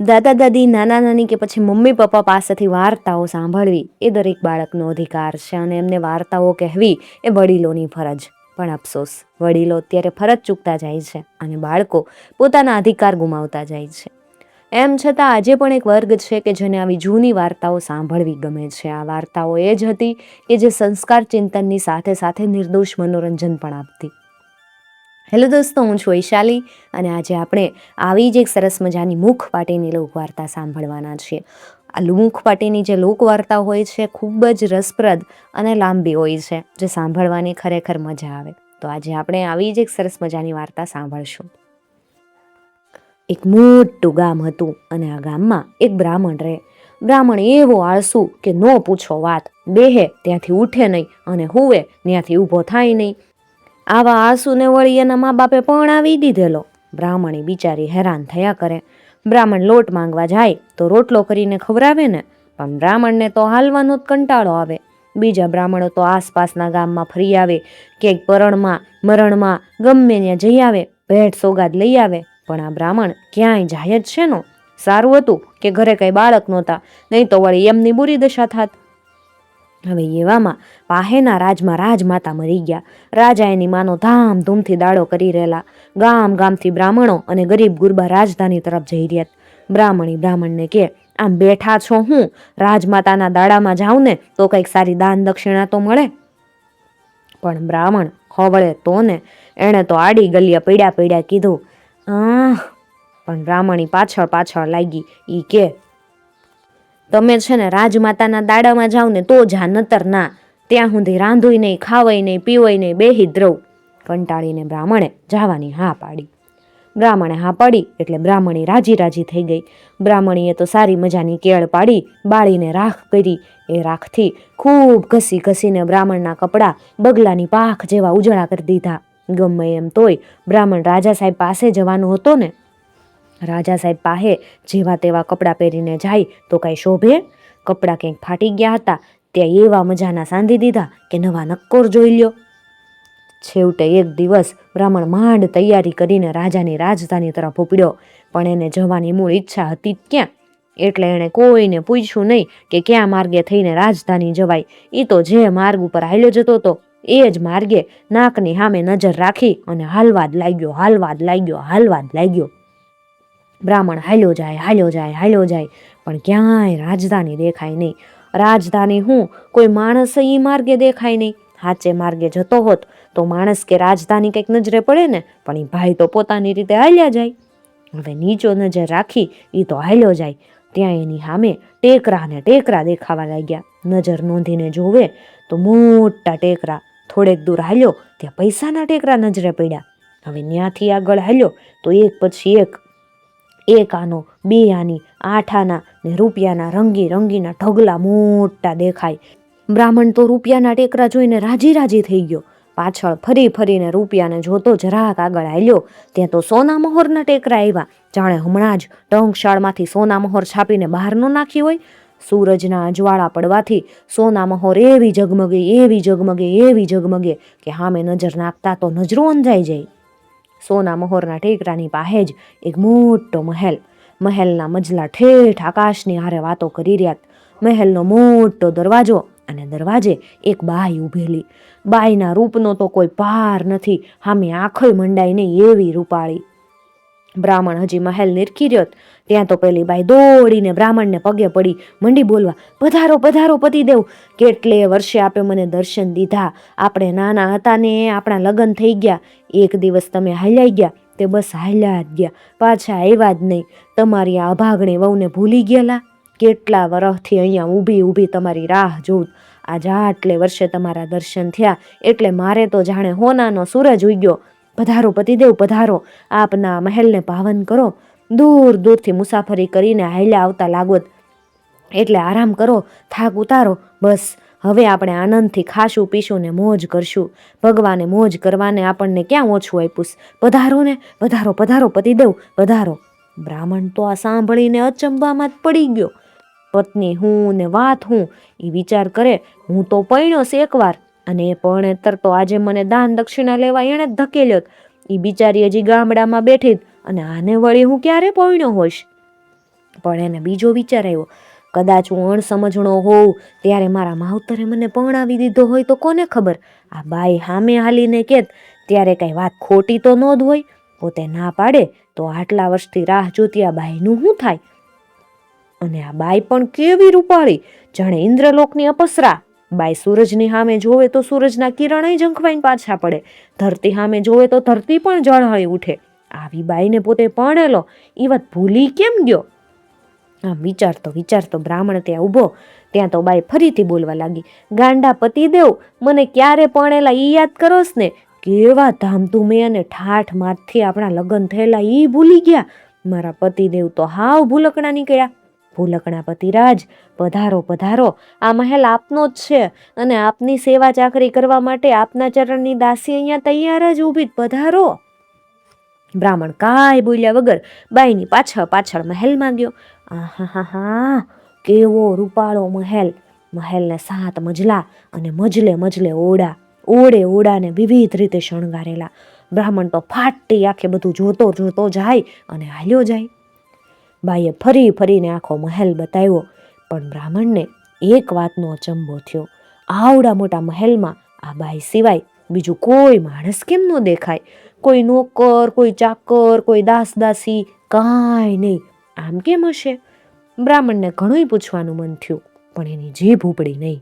દાદા દાદી, નાના નાની કે પછી મમ્મી પપ્પા પાસેથી વાર્તાઓ સાંભળવી એ દરેક બાળકનો અધિકાર છે અને એમને વાર્તાઓ કહેવી એ વડીલોની ફરજ. પણ અફસોસ, વડીલો અત્યારે ફરજ ચૂકતા જાય છે અને બાળકો પોતાના અધિકાર ગુમાવતા જાય છે. એમ છતાં આજે પણ એક વર્ગ છે કે જેને આવી જૂની વાર્તાઓ સાંભળવી ગમે છે. આ વાર્તાઓ એ જ હતી કે જે સંસ્કાર ચિંતનની સાથે સાથે નિર્દોષ મનોરંજન પણ આપતી. હેલો દોસ્તો, હું છું વૈશાલી અને આજે આપણે આવી જ એક સરસ મજાની મુખપાટીની લોકવાર્તા સાંભળવાના છીએ. આ મુખપાટીની જે લોકવાર્તા હોય છે ખૂબ જ રસપ્રદ અને લાંબી હોય છે, જે સાંભળવાની ખરેખર મજા આવે. તો આજે આપણે આવી જ એક સરસ મજાની વાર્તા સાંભળશું. એક મોટું ગામ હતું અને આ ગામમાં એક બ્રાહ્મણ રહે. બ્રાહ્મણ એવો આળસુ કે ન પૂછો વાત. બેહે ત્યાંથી ઉઠે નહીં અને હુવે ત્યાંથી ઊભો થાય નહીં. આવા આળસુને વળી એના મા બાપે પરણાવી દીધેલો. બ્રાહ્મણી બિચારી હેરાન થયા કરે. બ્રાહ્મણ લોટ માંગવા જાય તો રોટલો કરીને ખવડાવે ને, પણ બ્રાહ્મણને તો હાલવાનો જ કંટાળો આવે. બીજા બ્રાહ્મણો તો આસપાસના ગામમાં ફરી આવે, ક્યાંક પરણમાં મરણમાં ગમે ત્યાં જઈ આવે, ભેટ સોગાદ લઈ આવે. પણ આ બ્રાહ્મણ ક્યાંય જાય જ છે નો. સારું હતું કે ઘરે કઈ બાળક નહોતા, નહીં તો વળી એમની બુરી દશા થાત. હવે એવામાં પાહેના રાજમાં રાજમાતા મરી ગયા. રાજા એની માનો ધામધૂમથી દાડો કરી રહેલા. ગામ ગામથી બ્રાહ્મણો અને ગરીબ ગુરબા રાજધાની તરફ જઈ રહ્યા. બ્રાહ્મણી બ્રાહ્મણને કે, આમ બેઠા છો હું, રાજમાતાના દાડામાં જાઉં ને તો કંઈક સારી દાન દક્ષિણા તો મળે. પણ બ્રાહ્મણ ખવળે તો ને, એણે તો આડી ગલિયા પડ્યા કીધું. પણ બ્રાહ્મણી પાછળ પાછળ લાગી. ઈ કે, તમે છે ને રાજમાતાના દાડામાં જાવ ને તો જા, નતર ના. ત્યાં સુધી રાંધુય નહીં, ખાવાય નહીં, પીવાય નહીં, બેહી જ રહું. કંટાળીને બ્રાહ્મણે જવાની હા પાડી. બ્રાહ્મણે હા પાડી એટલે બ્રાહ્મણી રાજી રાજી થઈ ગઈ. બ્રાહ્મણીએ તો સારી મજાની કેળ પાડી, બાળીને રાખ કરી. એ રાખથી ખૂબ ઘસી ઘસીને બ્રાહ્મણના કપડાં બગલાની પાખ જેવા ઉજળા કરી દીધા. ગમે એમ તોય બ્રાહ્મણ રાજા સાહેબ પાસે જવાનો હતો ને. રાજા સાહેબ પાસે જેવા તેવા કપડાં પહેરીને જાય તો કાંઈ શોભે? કપડાં ક્યાંક ફાટી ગયા હતા, ત્યાં એવા મજાના સાંધી દીધા કે નવા નક્કોર જોઈ લ્યો. છેવટે એક દિવસ બ્રાહ્મણ માંડ તૈયારી કરીને રાજાની રાજધાની તરફ ઉપડ્યો, પણ એને જવાની મૂળ ઈચ્છા હતી જ ક્યાં. એટલે એણે કોઈને પૂછ્યું નહીં કે ક્યાં માર્ગે થઈને રાજધાની જવાય. એ તો જે માર્ગ ઉપર હાલ્યો જતો હતો એ જ માર્ગે નાકની સામે નજર રાખી અને હાલવા જ લાગ્યો. બ્રાહ્મણ હાલ્યો જાય, પણ ક્યાંય રાજધાની દેખાય નહીં. રાજધાની હું, કોઈ માણસ એ માર્ગે દેખાય નહીં. સાચે માર્ગે જતો હોત તો માણસ કે રાજધાની કંઈક નજરે પડે ને, પણ એ ભાઈ તો પોતાની રીતે હાલ્યા જાય. હવે નીચો નજર રાખી એ તો હાલ્યો જાય, ત્યાં એની સામે ટેકરા દેખાવા લાગ્યા. નજર નોંધીને જોવે તો મોટા ટેકરા. થોડેક દૂર હાલ્યો ત્યાં પૈસાના ટેકરા નજરે પડ્યા. હવે ત્યાંથી આગળ હાલ્યો તો એક પછી એક આનો, 2 આની, 8 આના ને રૂપિયાના રંગીના ઢગલા મોટા દેખાય. બ્રાહ્મણ તો રૂપિયાના ટેકરા જોઈને રાજી થઈ ગયો. પાછળ ફરીને રૂપિયાને જોતો જરાક આગળ હાલ્યો ત્યાં તો સોના મહોરના ટેકરા આવ્યા. જાણે હમણાં જ ટંકશાળમાંથી સોના મહોર છાપીને બહાર ન નાખી હોય. સૂરજના અજવાળા પડવાથી સોના મહોર એવી ઝગમગે કે સામે નજર નાખતા તો નજરો અંજાઈ જાય. સોના મહોરના ટેકરાની પાસે જ એક મોટો મહેલના મજલા ઠેઠ આકાશની હારે વાતો કરી રહ્યા. મહેલનો મોટો દરવાજો અને દરવાજે એક બાઈ ઊભેલી. બાઈના રૂપનો તો કોઈ પાર નથી, સામે આંખોય મંડાય નહીં એવી રૂપાળી. બ્રાહ્મણ હજી મહેલ નિરખી રહ્યો ત્યાં તો પેલી બાઈ દોડીને બ્રાહ્મણને પગે પડી મંડી બોલવા, પધારો પતિદેવ, કેટલે વર્ષે આપે મને દર્શન દીધા. આપણે નાના હતા ને આપણા લગ્ન થઈ ગયા, એક દિવસ તમે હાલ્યા ગયા તે બસ હાલ્યા જ ગયા, પાછા આવ્યા જ નહીં. તમારી આ અભાગણી વહુને ભૂલી ગયેલા? કેટલા વર્ષથી અહીંયા ઊભી તમારી રાહ જોઉં. આજ આટલે વર્ષે તમારા દર્શન થયા એટલે મારે તો જાણે હોનાનો સૂરજ ઉગ્યો. પધારો પતિદેવ, પધારો, આપના મહેલને પાવન કરો. દૂરથી મુસાફરી કરીને હાલ્યા આવતા લાગોત એટલે આરામ કરો, થાક ઉતારો. બસ હવે આપણે આનંદથી ખાશું પીશું ને મોજ કરશું. ભગવાને મોજ કરવાને આપણને ક્યાં ઓછું આપ્યું. પધારો પતિદેવ, પધારો. બ્રાહ્મણ તો આ સાંભળીને અચંબામાં જ પડી ગયો. પત્ની હું ને વાત હું, એ વિચાર કરે, હું તો પૈણ્યો છે એકવાર અને એ પરણેતર તો આજે મને દાન દક્ષિણા લેવા એણે જ ધકેલ્યો. એ બિચારી હજી ગામડામાં બેઠી અને આને વળી હું ક્યારે પૈણ્યો હોઈશ. પણ એને બીજો વિચાર આવ્યો, કદાચ હું અણસમજણો હોઉં ત્યારે મારા માવતરે મને પરણાવી દીધો હોય તો કોને ખબર, આ બાઈ સામે હાલીને કેત ત્યારે કઈ વાત ખોટી તો ન જ હોય. પોતે ના પાડે તો આટલા વર્ષથી રાહ જોતી આ બાઈનું શું થાય? અને આ બાઈ પણ કેવી રૂપાળી, જાણે ઇન્દ્રલોકની અપસરા. બાઈ સૂરજની સામે જોવે તો સૂરજના કિરણ ઝંખવાઈને પાછા પડે, ધરતી સામે જોવે તો ધરતી પણ ઝળહળી ઉઠે. આવી બાઈને પોતે પરણેલો એ વાત ભૂલી કેમ ગયો? આમ વિચારતો બ્રાહ્મણ ત્યાં ઊભો. ત્યાં તો બાઈ ફરીથી બોલવા લાગી, ગાંડા પતિદેવ, મને ક્યારે પરણેલા ઈ યાદ કરોસ ને? કેવા ધામધૂમે અને ઠાઠ મારથી આપણા લગ્ન થયેલા ઈ ભૂલી ગયા? મારા પતિદેવ તો હાવ ભૂલકણા નીકળ્યા. ભૂલકણા પતિરાજ, પધારો પધારો, આ મહેલ આપનો જ છે અને આપની સેવા ચાકરી કરવા માટે આપના ચરણની દાસી અહીંયા તૈયાર જ ઊભી, પધારો. બ્રાહ્મણ કાંઈ બોલ્યા વગર બાઈની પાછળ મહેલમાં ગયો. આહા, કેવો રૂપાળો મહેલ! મહેલને 7 મજલા અને મજલે ઓરડા, ઓરડાને વિવિધ રીતે શણગારેલા. બ્રાહ્મણ તો ફાટી આંખે બધું જોતો જાય અને હાલ્યો જાય. બાઈએ ફરીને આખો મહેલ બતાવ્યો, પણ બ્રાહ્મણને એક વાતનો અચંબો થયો. આવડા મોટા મહેલમાં આ બાઈ સિવાય બીજું કોઈ માણસ કેમ ન દેખાય? કોઈ નોકર, કોઈ ચાકર, કોઈ દાસી, કાંઈ નહીં. આમ કેમ હશે? બ્રાહ્મણને ઘણું પૂછવાનું મન થયું, પણ એની જીભ ઉપડી નહીં.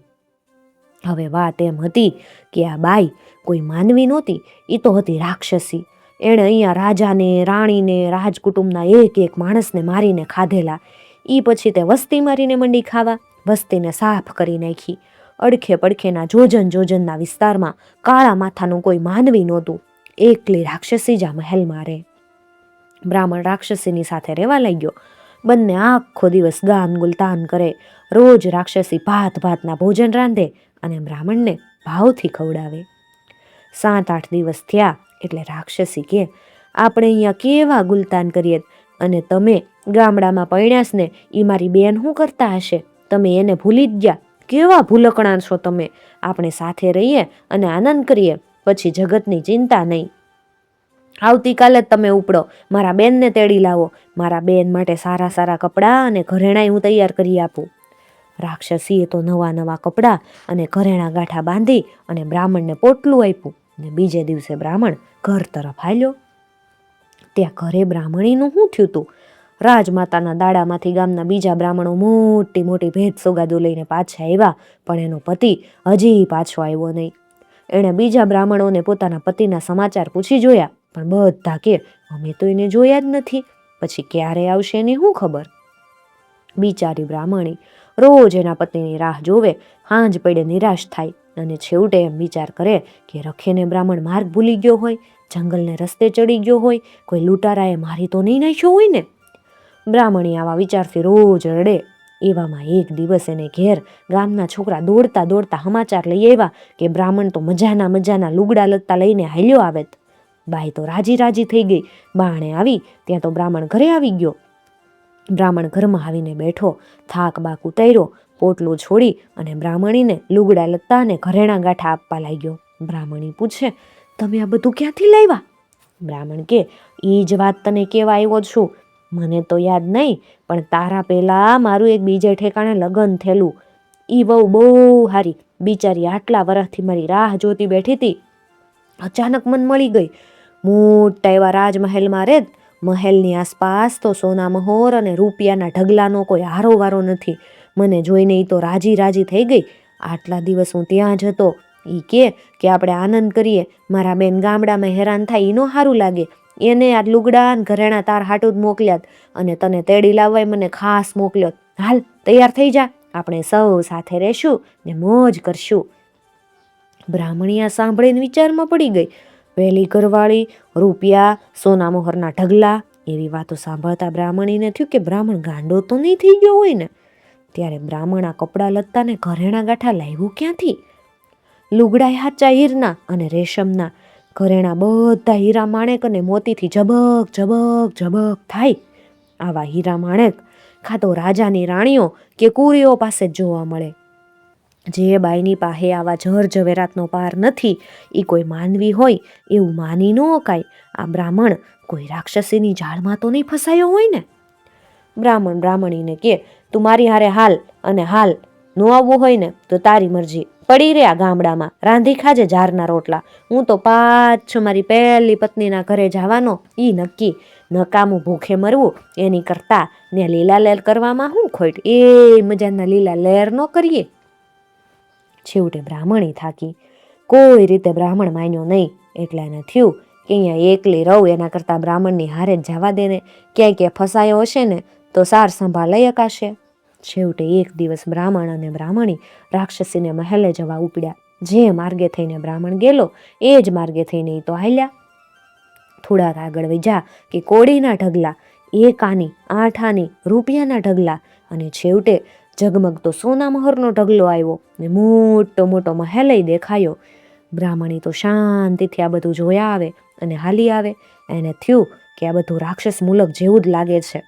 હવે વાત એમ હતી કે આ બાઈ કોઈ માનવી નહોતી, એ તો હતી રાક્ષસી. એણે અહીંયા રાજાને, રાણીને, રાજકુટુંબના એક માણસને મારીને ખાધેલા. એ પછી તે વસ્તી મારીને મંડી ખાવા, વસ્તીને સાફ કરી નાખી. અડખે પડખેના જોજનના વિસ્તારમાં કાળા માથાનું કોઈ માનવી નહોતું. એકલી રાક્ષસી જ આ મહેલમાં રહે. બ્રાહ્મણ રાક્ષસીની સાથે રહેવા લાગ્યો. બંને આખો દિવસ ગાન ગુલતાન કરે. રોજ રાક્ષસી ભાતના ભોજન રાંધે અને બ્રાહ્મણને ભાવથી ખવડાવે. 7-8 દિવસ થયા એટલે રાક્ષસી કે, આપણે અહીંયા કેવા ગુલતાન કરીએ અને તમે ગામડામાં પરણ્યાસ ને એ મારી બેન શું કરતા હશે? તમે એને ભૂલી જ ગયા. કેવા ભૂલકણા છો તમે! આપણે સાથે રહીએ અને આનંદ કરીએ, પછી જગતની ચિંતા નહીં. આવતીકાલે જ તમે ઉપડો, મારા બેનને તેડી લાવો. મારા બેન માટે સારા કપડાં અને ઘરેણાં હું તૈયાર કરી આપું. રાક્ષસીએ તો નવા કપડાં અને ઘરેણાં ગાંઠા બાંધી અને બ્રાહ્મણને પોટલું આપ્યું ને બીજે દિવસે બ્રાહ્મણ ઘર તરફ હાલ્યો. ત્યાં ઘરે બ્રાહ્મણીનું શું થયું હતું? રાજમાતાના દાડામાંથી ગામના બીજા બ્રાહ્મણો મોટી ભેટ સોગાદો લઈને પાછા આવ્યા, પણ એનો પતિ હજી પાછો આવ્યો નહીં. એણે બીજા બ્રાહ્મણોને પોતાના પતિના સમાચાર પૂછી જોયા, પણ બધા કે અમે તો એને જોયા જ નથી. પછી ક્યારે આવશે એની શું ખબર? બિચારી બ્રાહ્મણી રોજ એના પતિની રાહ જોવે, સાંજ પડે નિરાશ થાય અને છેવટે એમ વિચાર કરે કે રખેને બ્રાહ્મણ માર્ગ ભૂલી ગયો હોય, જંગલને રસ્તે ચડી ગયો હોય, કોઈ લૂંટારાએ મારી તો નહીં નાખ્યો હોય ને. બ્રાહ્મણી આવા વિચારથી રોજ રડે. એવામાં એક દિવસ એને ઘેર ગામના છોકરા દોડતા સમાચાર લઈ આવ્યા કે બ્રાહ્મણ તો મજાના લુગડા લત્તા લઈને હાલ્યો આવે. બાઈ તો રાજી થઈ ગઈ. બાણે આવી ત્યાં તો બ્રાહ્મણ ઘરે આવી ગયો. બ્રાહ્મણ ઘરમાં આવીને બેઠો, થાક બાક ઉતાર્યો, પોટલું છોડી અને બ્રાહ્મણીને લુગડા લત્તા અને ઘરેણાં ગાંઠા આપવા લાગ્યો. બ્રાહ્મણી પૂછે, તમે આ બધું ક્યાંથી લાવ્યા? બ્રાહ્મણ કે, એ જ વાત તને કેવા આવ્યો છું. મને તો યાદ નહીં, પણ તારા પહેલા મારું એક બીજે ઠેકાણે લગ્ન થયેલું. ઈ વહુ બહુ હારી, બિચારી આટલા વર્ષથી મારી રાહ જોતી બેઠી હતી. અચાનક મન મળી ગઈ. મોટા એવા રાજમહેલમાં રહેત. મહેલની આસપાસ તો સોના મહોર અને રૂપિયાના ઢગલાનો કોઈ હારોવારો નથી. મને જોઈને એ તો રાજી થઈ ગઈ. આટલા દિવસ હું ત્યાં જ હતો. એ કે આપણે આનંદ કરીએ. મારા બેન ગામડામાં હેરાન થાય એ નો સારું લાગે. એને આ લુગડા ઘરેણા તાર હાટું જ મોકલ્યાત અને તને તેડી લાવવાય મને ખાસ મોકલ્યો. હાલ તૈયાર થઈ જા, આપણે સૌ સાથે રહેશું ને મોજ કરશું. બ્રાહ્મણી આ સાંભળીને વિચારમાં પડી ગઈ. વહેલી ઘરવાળી, રૂપિયા, સોના મોહરના ઢગલા, એવી વાતો સાંભળતા બ્રાહ્મણીને થયું કે બ્રાહ્મણ ગાંડો તો નહીં થઈ ગયો હોય ને. ત્યારે બ્રાહ્મણ આ કપડાં લત્તા ને ઘરેણા ગાંઠા લાવ્યું ક્યાંથી? લુગડા હાચા હીરના અને રેશમના, ઘરેણા બધા હીરા માણેક અને મોતીથી ઝબક થાય. આવા હીરા માણેક ખાતો રાજાની રાણીઓ કે કુરીઓ પાસે જ જોવા મળે. જે બાઈની પાસે આવા ઝવેરાતનો પાર નથી, એ કોઈ માનવી હોય એવું માની ન કાય. આ બ્રાહ્મણ કોઈ રાક્ષસીની જાળમાં તો નહીં ફસાયો હોય ને. બ્રાહ્મણ બ્રાહ્મણીને કે, તું મારી હારે હાલ, અને હાલ ન આવવું હોય ને તો તારી મરજી, પડી રહ્યા ગામડામાં, રાંધી ખાજે જારના રોટલા, હું તો પાછો મારી પહેલી પત્નીના ઘરે જવાનો ઈ નક્કી, નકામું ભૂખે મરવું એની કરતા ને લીલા લહેર કરવામાં શું ખોટ, એ મજાના લીલા લહેર ન કરીએ. છેવટે બ્રાહ્મણી થાકી, કોઈ રીતે બ્રાહ્મણ માન્યો નહીં, એટલે એને થયું કે અહીંયા એકલી રહું એના કરતાં બ્રાહ્મણની હારે જ જવા દે ને, ક્યાંય ક્યાંય ફસાયો હશે ને તો સાર સંભાળ લઈ અકાશે. છેવટે એક દિવસ બ્રાહ્મણ અને બ્રાહ્મણી રાક્ષસીને મહેલે જવા ઉપડ્યા. જે માર્ગે થઈને બ્રાહ્મણ ગયેલો એ જ માર્ગે થઈને એ તો હાલ્યા. થોડાક આગળ વજ્યા કે કોડીના ઢગલા, 1 આની 8 આની રૂપિયાના ઢગલા, અને છેવટે ઝગમગતો સોના મહોરનો ઢગલો આવ્યો ને મોટો મોટો મહેલય દેખાયો. બ્રાહ્મણી તો શાંતિથી આ બધું જોયા આવે અને હાલી આવે. એને થયું કે આ બધું રાક્ષસ મુલક જેવું જ લાગે છે.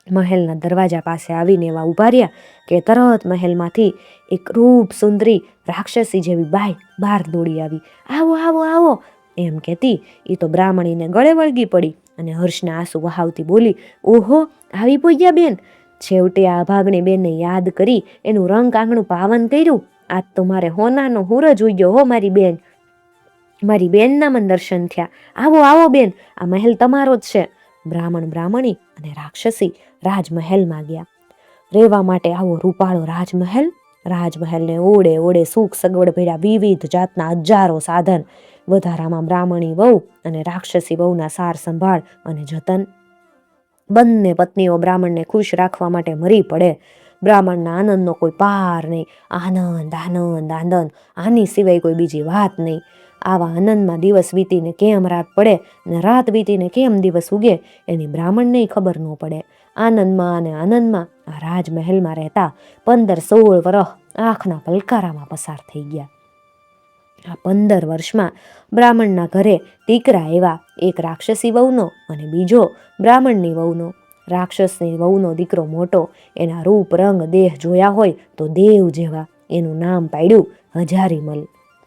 મહેલના દરવાજા પાસે આવીને એવા ઉભા રહ્યા કે તરત મહેલમાંથી એક રૂપ સુંદરી રાક્ષસી જેવી બાઈ બહાર દોડી આવી. આવો આવો આવો એમ કહેતી એ તો બ્રાહ્મણીને ગળે વળગી પડી અને હર્ષના આંસુ વહાવતી બોલી, ઓહો આવી પોગ્યા બેન. છેવટે આ ભાગણી બેનને યાદ કરી એનું રંગ આંગણું પાવન કર્યું. આજ તો મારે હોનાનો હુરજ ઉગ્યો હો મારી બેન, મારી બેનના મને દર્શન થયા. આવો આવો બેન, આ મહેલ તમારો જ છે. બ્રાહ્મણ બ્રાહ્મણી અને રાક્ષસી રાજમહેલમાં ગયા. રહેવા માટે આવો રૂપાળો રાજમહેલ. રાજમહેલને ઓડે ઓડે સુખ સગવડ ભર્યા વિવિધ જાતના હજારો સાધન. વધારામાં બ્રાહ્મણી વહુ અને રાક્ષસી વહુના સાર સંભાળ અને જતન. બંને પત્નીઓ બ્રાહ્મણને ખુશ રાખવા માટે મરી પડે. બ્રાહ્મણના આનંદનો કોઈ પાર નહીં. આનંદ આનંદ આનંદ, આની સિવાય કોઈ બીજી વાત નહીં. આવા આનંદમાં દિવસ વીતીને કેમ રાત પડે ને રાત વીતીને કેમ દિવસ ઉગે એની બ્રાહ્મણને ખબર ન પડે. આનંદમાં અને આનંદમાં આ રાજમહેલમાં રહેતા 15-16 વર્ષ આંખના પલકારામાં પસાર થઈ ગયા. આ 15 વર્ષમાં બ્રાહ્મણના ઘરે દીકરા એવા, એક રાક્ષસી વહુનો અને બીજો બ્રાહ્મણની વહુનો. રાક્ષસની વહુનો દીકરો મોટો, એના રૂપ રંગ દેહ જોયા હોય તો દેવ જેવા. એનું નામ પાડ્યું હજારીમલ.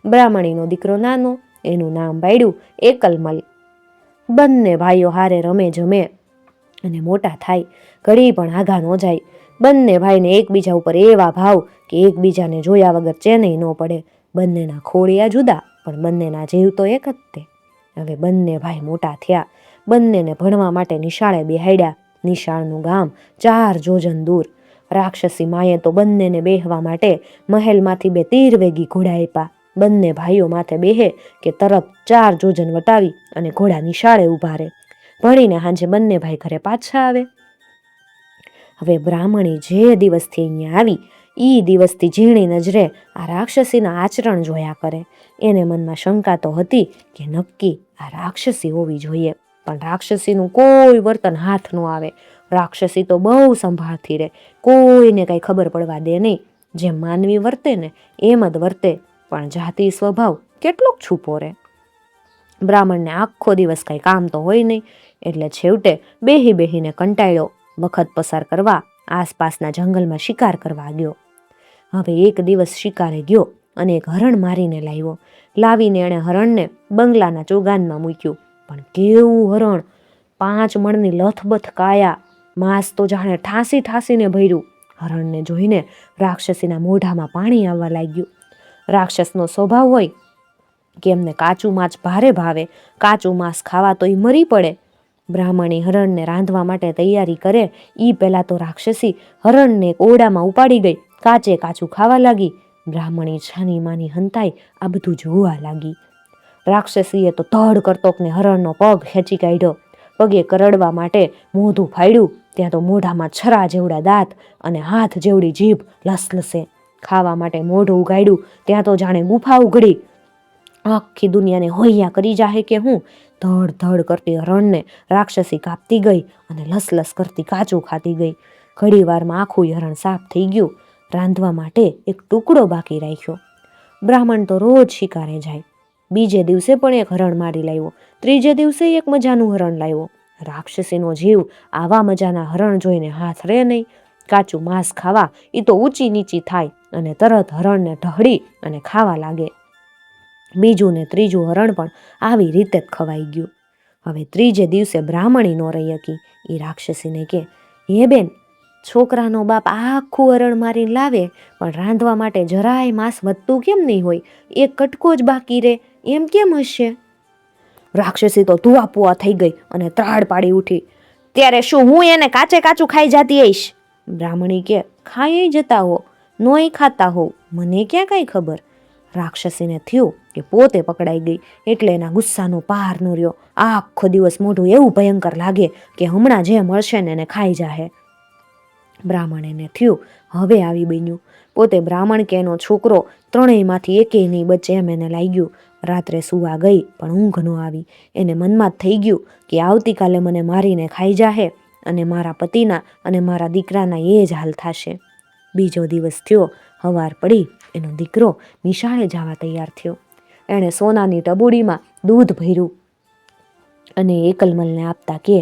બ્રાહ્મણીનો દીકરો નાનો, એનું નામ પાડ્યું એકલમલ. બંને ભાઈઓ હારે રમે જમે અને મોટા થાય, ઘડી પણ આઘા ન જાય. બંને ભાઈને એકબીજા ઉપર એવા ભાવ કે એકબીજાને જોયા વગર ચેનેય ન પડે. બંનેના ખોળિયા જુદા પણ બંનેના જીવ તો એક જ તે. હવે બંને ભાઈ મોટા થયા. બંનેને ભણવા માટે નિશાળે બેહાડ્યા. નિશાળનું ગામ 4 જોજન દૂર. રાક્ષસી માએ તો બંનેને બેહવા માટે મહેલમાંથી 2 તીરવેગી ઘોડા આપ્યા. બંને ભાઈઓ માથે બેહે કે તરત 4 જોજન વટાવી અને ઘોડા નિશાળે ઊભા રહે. ભણીને સાંજે બંને ભાઈ ઘરે પાછા આવે. હવે બ્રાહ્મણી જે દિવસથી અહીંયા આવી ઈ દિવસથી ઝીણી નજરે આ રાક્ષસીના આચરણ જોયા કરે. એને મનમાં શંકા તો હતી કે નક્કી આ રાક્ષસી હોવી જોઈએ, પણ રાક્ષસીનું કોઈ વર્તન હાથ ન આવે. રાક્ષસી તો બહુ સંભાળતી રહે, કોઈને કાંઈ ખબર પડવા દે નહીં. જેમ માનવી વર્તે ને એમ જ વર્તે, પણ જાતિ સ્વભાવ કેટલોક છૂપો રહે. બ્રાહ્મણને આખો દિવસ કાંઈ કામ તો હોય નહીં, એટલે છેવટે બેહીને કંટાળ્યો વખત પસાર કરવા આસપાસના જંગલમાં શિકાર કરવા ગયો. હવે એક દિવસ શિકારે ગયો અને એક હરણ મારીને લાવ્યો. લાવીને એણે હરણને બંગલાના ચોગાનમાં મૂક્યું. પણ કેવું હરણ! 5 મણની લથબથ કાયા, માંસ તો જાણે ઠાંસીને ભર્યું. હરણને જોઈને રાક્ષસીના મોઢામાં પાણી આવવા લાગ્યું. રાક્ષસનો સ્વભાવ હોય કે એમને કાચું માંસ ભારે ભાવે. કાચું માંસ ખાવા તો એ મરી પડે. બ્રાહ્મણી હરણને રાંધવા માટે તૈયારી કરે ઈ પહેલા તો રાક્ષસી હરણને ઓરડામાં ઉપાડી ગઈ. કાચે કાચું ખાવા લાગી. બ્રાહ્મણી છાની માની હંતાઈ આ બધું જોવા લાગી. રાક્ષસીએ તો ધડ કરતોકને હરણનો પગ ખેંચી કાઢ્યો. પગે કરડવા માટે મોઢું ફાડ્યું ત્યાં તો મોઢામાં છરા જેવડા દાંત અને હાથ જેવડી જીભ લસલસે. ખાવા માટે મોઢું ઉગાડ્યું ત્યાં તો જાણે ગુફા ઉઘડી. આખી દુનિયાને હોૈયા કરી જાહે કે હું. ધડ ધડ કરતી હરણને રાક્ષસી કાપતી ગઈ અને લસલસ કરતી કાચું ખાતી ગઈ. ઘડી વારમાં આખું હરણ સાફ થઈ ગયું. રાંધવા માટે એક ટુકડો બાકી રાખ્યો. બ્રાહ્મણ તો રોજ શિકારે જાય. બીજે દિવસે પણ એક હરણ મારી લાવ્યો. ત્રીજે દિવસે એક મજાનું હરણ લાવ્યો. રાક્ષસીનો જીવ આવા મજાના હરણ જોઈને હાથ રહે નહીં. કાચું માંસ ખાવા એ તો ઊંચી નીચી થાય અને તરત હરણને ઢહળી અને ખાવા લાગે. બીજું ને ત્રીજું હરણ પણ આવી રીતે જ ખવાઈ ગયું. હવે ત્રીજે દિવસે બ્રાહ્મણી નો રહી હતી. એ રાક્ષસીને કે, હે બેન, છોકરાનો બાપ આખું અરણ મારીને લાવે પણ રાંધવા માટે જરાય માંસ વધતું કેમ નહીં હોય? એક કટકો જ બાકી રે, એમ કેમ હશે? રાક્ષસી તો ધુઆપુઆ થઈ ગઈ અને ત્રાડ પાડી ઉઠી. ત્યારે શું હું એને કાચે કાચું ખાઈ જતી હઈશ? બ્રાહ્મણી કે, ખાઈ જતા હો, નોય ખાતા હો, મને ક્યાં કઈ ખબર. રાક્ષસીને થયું કે પોતે પકડાઈ ગઈ એટલે એના ગુસ્સાનો પાર ન રહ્યો. આખો દિવસ મોઢું એવું ભયંકર લાગે કે હમણાં જે મળશે ને એને ખાઈ જાહે. બ્રાહ્મણ એને થયું હવે આવી બન્યું. પોતે બ્રાહ્મણ કે એનો છોકરો ત્રણેયમાંથી એકેય નહીં બચે એમ એને લાગ્યું. રાત્રે સુવા ગઈ પણ ઊંઘ ન આવી. એને મનમાં થઈ ગયું કે આવતીકાલે મને મારીને ખાઈ જાહે અને મારા પતિના અને મારા દીકરાના એ જ હાલ થશે. બીજો દિવસ થયો, હવાર પડી, એનો દીકરો નિશાળે જવા તૈયાર થયો. એણે સોનાની ટબુડીમાં દૂધ ભર્યું અને એકલમલને આપતા કે,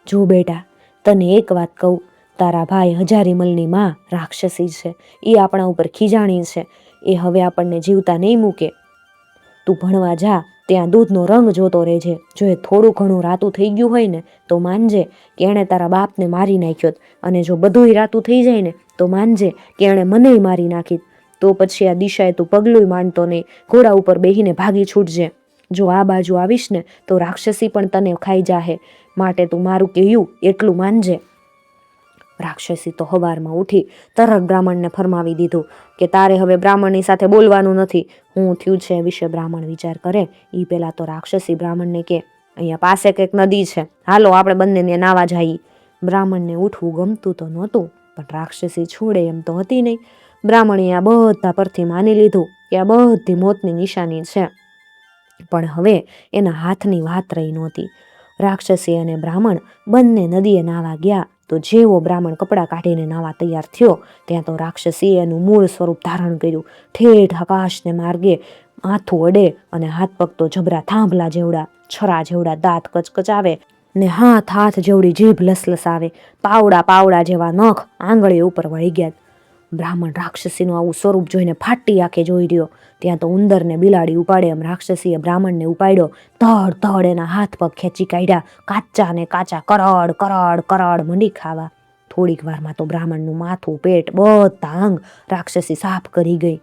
જો બેટા, તને એક વાત કહું, તારા ભાઈ હજારીમલની માં રાક્ષસી છે. એ આપણા ઉપર ખીજાણી છે. એ હવે આપણને જીવતા નહીં મૂકે. તું ભણવા જા, ત્યાં દૂધનો રંગ જોતો રહેજે. જો એ થોડું ઘણું રાતું થઈ ગયું હોય ને તો માનજે કે એણે તારા બાપને મારી નાખ્યો, અને જો બધુંય રાતું થઈ જાય ને તો માનજે કે એણે મનેય મારી નાખી. તો પછી આ દિશાએ તું પગલું માંડતો નહીં, ઘોડા ઉપર બેહીને ભાગી છૂટજે. જો આ બાજુ આવીશ ને તો રાક્ષસી પણ તને ખાઈ જાહે, માટે તું મારું કહ્યું એટલું માનજે. રાક્ષસી તો હવારમાં ઉઠી તરત બ્રાહ્મણને ફરમાવી દીધું કે તારે હવે બ્રાહ્મણની સાથે બોલવાનું નથી. હું થયું છે એ વિશે બ્રાહ્મણ વિચાર કરે. એ પેલા તો રાક્ષસી બ્રાહ્મણને કે, અહીંયા પાસે કંઈક નદી છે, હાલો આપણે બંને નાવા જઈએ. બ્રાહ્મણને ઉઠવું ગમતું તો નહોતું પણ રાક્ષસી છોડે એમ તો હતી નહીં. બ્રાહ્મણીએ આ બધા પરથી માની લીધું કે આ બધી મોતની નિશાની છે, પણ હવે એના હાથની વાત રહી નહોતી. રાક્ષસી અને બ્રાહ્મણ બંને નદીએ નાવા ગયા તો જેવો બ્રાહ્મણ કપડાં કાઢીને નાવા તૈયાર થયો ત્યાં તો રાક્ષસીએ એનું મૂળ સ્વરૂપ ધારણ કર્યું. ઠેઠ આકાશને માર્ગે માથું અડે અને હાથ પગ તો જબરા થાંભલા જેવડા, છરા જેવડા દાંત કચકચાવે ને હાથ જેવડી જીભ લસલસાવે. પાવડા જેવા નખ આંગળીઓ ઉપર વળી ગયા. બ્રાહ્મણ રાક્ષસીનું આવું સ્વરૂપ જોઈને ફાટી આંખે જોઈ રહ્યો. ત્યાં તો ઉંદરને બિલાડી ઉપાડે એમ રાક્ષસીએ બ્રાહ્મણને ઉપાડ્યો. ધડ એના હાથ પગ ખેંચી કાઢ્યા. કાચા ને કાચા કરડ મંડી ખાવા. થોડીક વારમાં તો બ્રાહ્મણનું માથું, પેટ, બધા અંગ રાક્ષસી સાફ કરી ગઈ.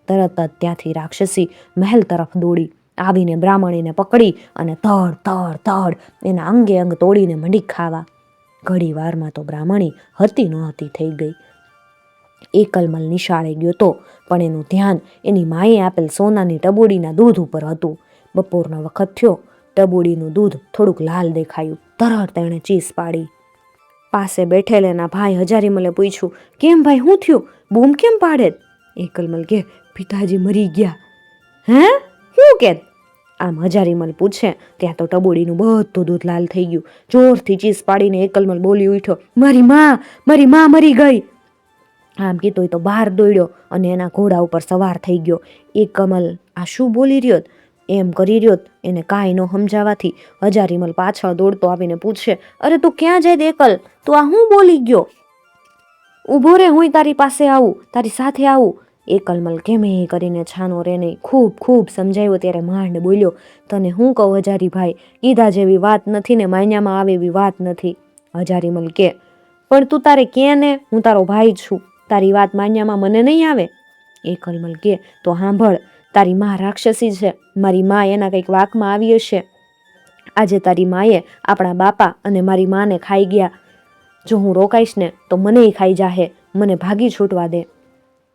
તરત જ ત્યાંથી રાક્ષસી મહેલ તરફ દોડી આવીને બ્રાહ્મણીને પકડી અને ધડ એના અંગે અંગ તોડીને મંડી ખાવા. ઘડી વારમાં તો બ્રાહ્મણી હતી નહોતી થઈ ગઈ. એકલમલ નિશાળે ગયો તો પણ એનું ધ્યાન એની માએ આપેલ સોનાની ટબોડીના દૂધ ઉપર હતું. બપોરનો વખત થયો. ટબોડીનું દૂધ થોડુંક લાલ દેખાયું. તરત એણે ચીસ પાડી. પાસે બેઠેલ એના ભાઈ હજારીમલે પૂછ્યું, કેમ ભાઈ, શું થયું? બૂમ કેમ પાડે? એકલમલ કે, પિતાજી મરી ગયા. હે, શું કે? આમ હજારીમલ પૂછે ત્યાં તો ટબોડીનું બધું દૂધ લાલ થઈ ગયું. જોરથી ચીસ પાડીને એકલમલ બોલી ઉઠ્યો, મારી માં મરી ગઈ. આમ કીધું તો બહાર દોડ્યો અને એના ઘોડા ઉપર સવાર થઈ ગયો. એકલમલ આ શું બોલી રહ્યો એમ કરી રહ્યો. એને કાંઈ ન સમજાવાથી હજારીમલ પાછળ દોડતો આવીને પૂછે, અરે તું ક્યાં જાય એકલ? તું આ હું બોલી ગયો? ઊભો રે, હું તારી પાસે આવું, તારી સાથે આવું. એકલમલ કેમે કરીને છાનો રે નહીં. ખૂબ સમજાવ્યો ત્યારે માંડ બોલ્યો, તને હું કહું હજારીભાઈ, કીધા જેવી વાત નથી ને માન્યામાં આવે એવી વાત નથી. હજારીમલ કે, પણ તું તારે કે ને, હું તારો ભાઈ છું, તારી વાત માન્યામાં મને નહીં આવે. એકલમલ કે, તો સાંભળ, તારી માં રાક્ષસી છે. મારી માં એના કંઈક વાકમાં આવી હશે. આજે તારી માએ આપણા બાપા અને મારી માને ખાઈ ગયા. જો હું રોકાઈશ ને તો મનેય ખાઈ જાહે. મને ભાગી છૂટવા દે.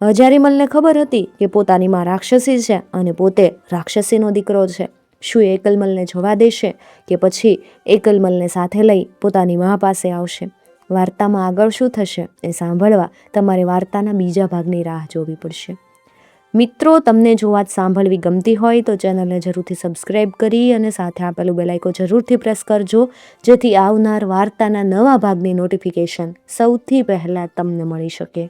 હજારીમલને ખબર હતી કે પોતાની માં રાક્ષસી છે અને પોતે રાક્ષસીનો દીકરો છે. શું એકલમલને જવા દેશે કે પછી એકલમલને સાથે લઈ પોતાની માં પાસે આવશે? વાર્તામાં આગળ શું થશે એ સાંભળવા તમારે વાર્તાના બીજા ભાગની રાહ જોવી પડશે. મિત્રો, તમને જો વાત સાંભળવી ગમતી હોય તો ચેનલને જરૂરથી સબસ્ક્રાઈબ કરી અને સાથે આપેલું બેલ આઇકોન જરૂરથી પ્રેસ કરજો, જેથી આવનાર વાર્તાના નવા ભાગની નોટિફિકેશન સૌથી પહેલાં તમને મળી શકે.